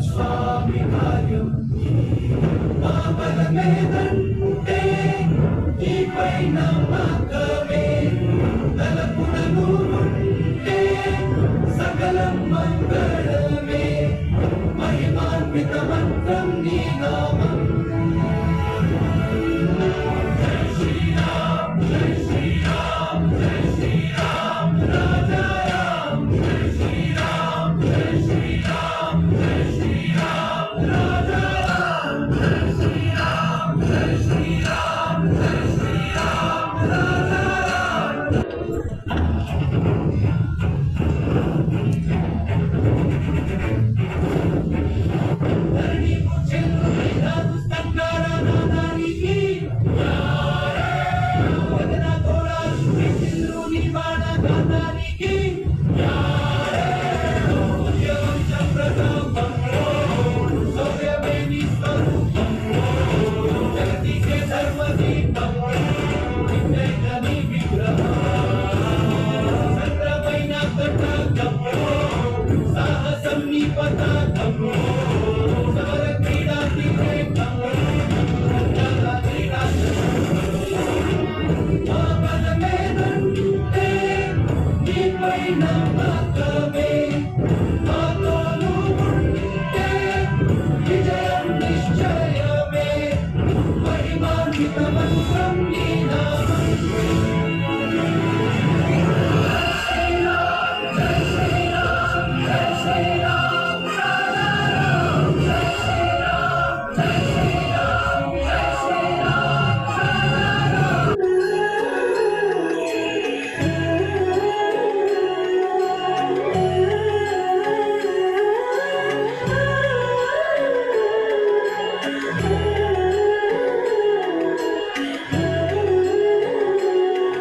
స్వామి కార్యం బలమేదంటే నీపై నమ్మకమే తలపునను ఉంటే సకలం మంగళమే మహిమాన్విత మంత్రం నీ నామం జై శ్రీరామ్ జై శ్రీరామ్ జై శ్రీరామ్ రాజా రామ్ జై శ్రీరామ్ జై శ్రీరామ్ జై శ్రీరామ్ రాజా రామ్ జై శ్రీరామ్ జై శ్రీరామ్ జై శ్రీరామ్ రాజా రామ్ ధరణికు చెల్లు రాజు స్థంగార నాదానికి వదన తోడాలు చంద్రుని బాణ గానానికి సూర్యవంశం ప్రతాపంలో సౌర్యమే నీ స్వరూపంలో జగతికే ధర్మదీపంలో నిన్నైన నీ విగ్రహం సత్రమైన కటాకంలో సాహసం నీ పతాకంలో సమర క్రీడా తిరేకంలో క్రీడా మా బలమేదంటే నీపై నమ్మకమే మాతోను ఉంటే విజయం నిశ్చయమే మహిమాన్విత మంత్రం నీ నామం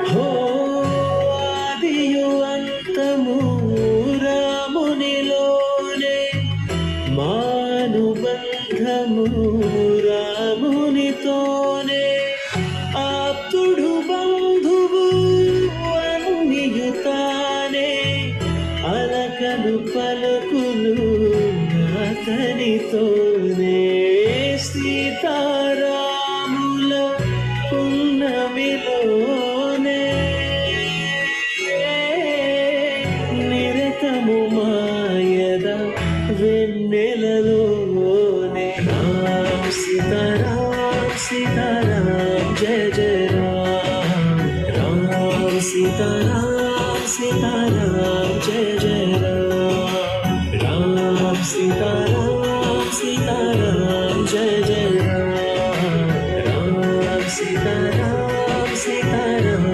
హో ఆదియు అంతము రామునిలోనే మానుబంధము రామునితోనే ఆప్తుడు బంధువు అన్నియుతానే అలకలు పలుకులు అతనితోనే సీతారాముల పున్నమిలోనే నిరతము మాయద వెన్నెలలోనే రామ్ సీతారామ్ సీతారామ్ జయ జయ రామ్ రామ్ సీతారామ్ సీతారామ్ జయ జయ రామ్ రామ్ సీతారామ్ సీతారామ్ జయ జయ రామ్ రామ్ సీతారామ్ సీతారామ్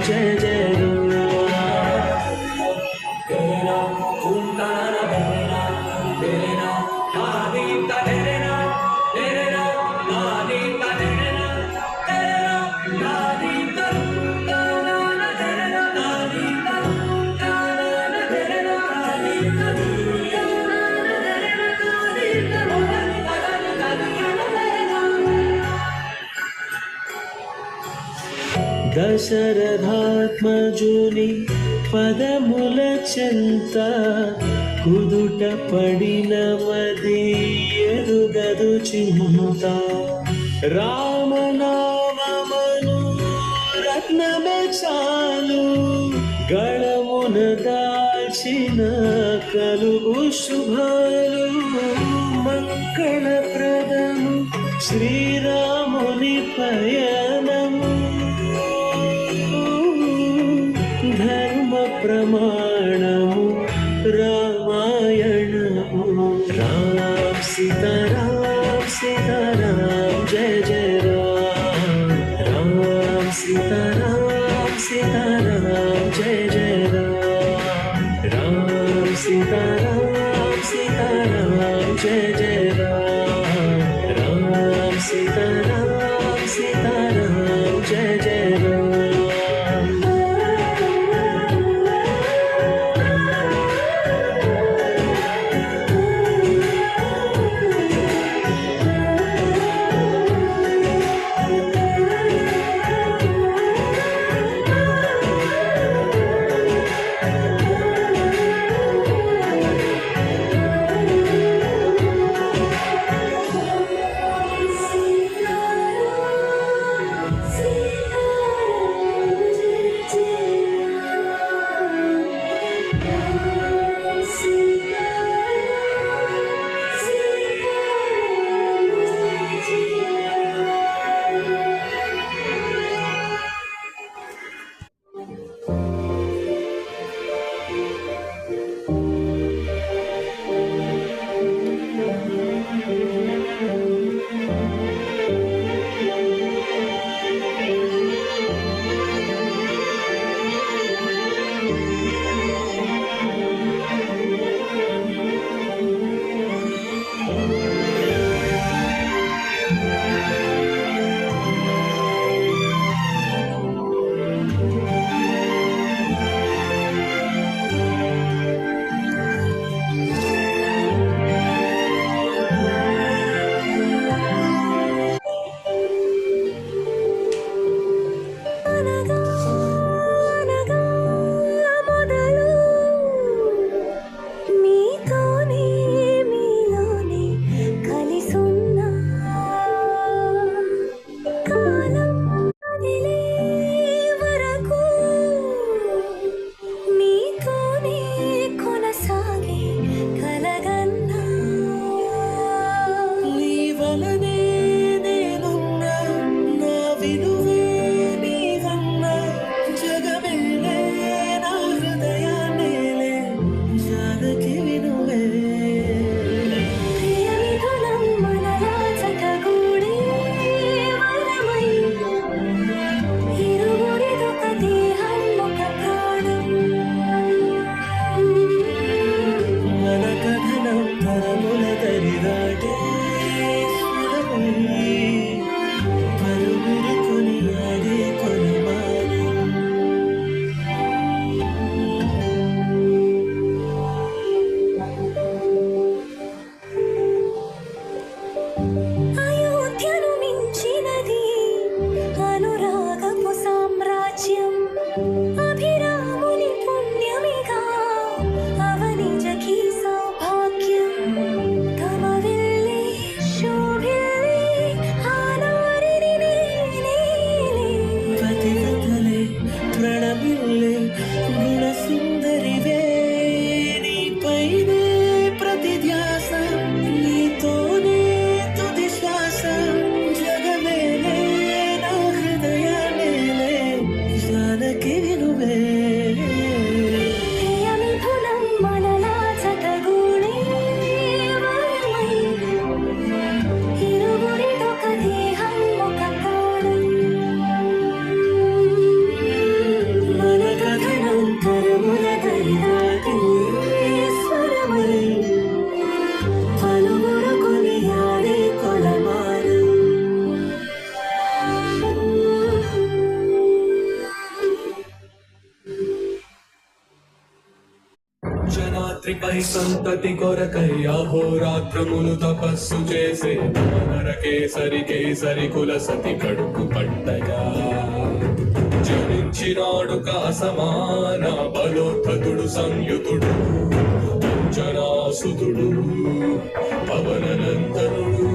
జయ జయ దశరథాత్మజుని పదముల చెంత కుదుట పడిన మది ఎరుగదు చింత రామనామమను రత్నమే చాలు గళమున దాల్చిన కలుగు శుభాలు మంగళప్రదము శ్రీరాముని పయనము ధర్మ ప్రమాణము రామాయణము రామ్ సీతారామ్ సీతారామ్ జయ జయ రామ్ రామ్ సీతారామ్ సీతారామ్ జయ జయ రామ్ రామ్ సీతారామ్ సీతారామ్ జయ జయ రామ్ రామ్ సీతారామ్ సీతారామ్ జయ జయ రామ్ అభిరాముని పుణ్యమిగా అవనిజకి సౌభాగ్యం తమవిల్లే శోభిల్లే ఆనారిని నేనే పతివ్రతలే ప్రణమిల్లే గుణసుందరివే నీపైనే ప్రతి ధ్యాస నీతోనే తుది శ్వాస జగమేలే నా హృదయమేలే జానకి నువ్వే ప్రియమిథునం మనలా జతగూడే వరమై ఇరువురిదొక దేహం ఒక ప్రాణం మన కథనం తరముల దరిదాటి స్వరమై పలువురు కొనియాడే కొలమానం జనాత్రిపై సంతతి కొరకై అహోరాత్రములు తపస్సు చేసే నరకేసరి కేసరి కుల సతి కడుపు పట్టగా జనించినాడు కాసమాన బలోద్ధతుడు సంయుతుడు అంజనాసుతుడు పవననందనుడు